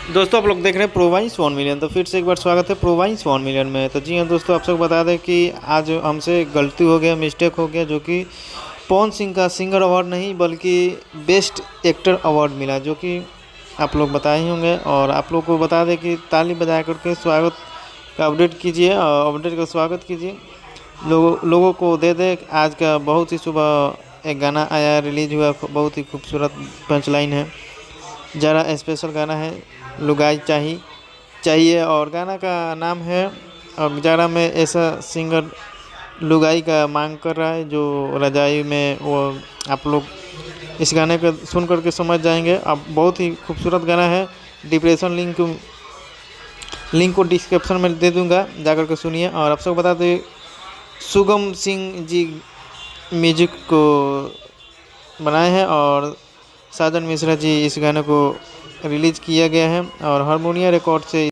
दोस्तों आप लोग देख रहे हैं प्रोवाइंस 1 मिलियन। तो फिर से एक बार स्वागत है प्रोवाइंस 1 मिलियन में। तो जी हाँ दोस्तों, आप सबको बता दें कि आज हमसे गलती हो गया, मिस्टेक हो गया, जो कि पवन सिंह का सिंगर अवार्ड नहीं बल्कि बेस्ट एक्टर अवार्ड मिला, जो कि आप लोग बताए ही होंगे। और आप लोग को बता दें कि ताली बजा करके स्वागत का अपडेट कीजिए और अपडेट का स्वागत कीजिए। लोगों को दे दे आज का बहुत ही सुबह एक गाना आया, रिलीज हुआ, बहुत ही खूबसूरत पंच लाइन है, ज़रा स्पेशल गाना है, लुगाई चाहिए। और गाना का नाम है अब ज़रा में ऐसा सिंगर लुगाई का मांग कर रहा है जो रजाई में वो। आप लोग इस गाने को सुन करके समझ जाएंगे। अब बहुत ही खूबसूरत गाना है। डिप्रेशन लिंक को डिस्क्रिप्शन में दे दूंगा, जाकर के सुनिए। और आप सबको बता दें, सुगम सिंह जी म्यूजिक को बनाए हैं और साजन मिश्रा जी इस गाने को रिलीज़ किया गया है और हारमोनिया रिकॉर्ड से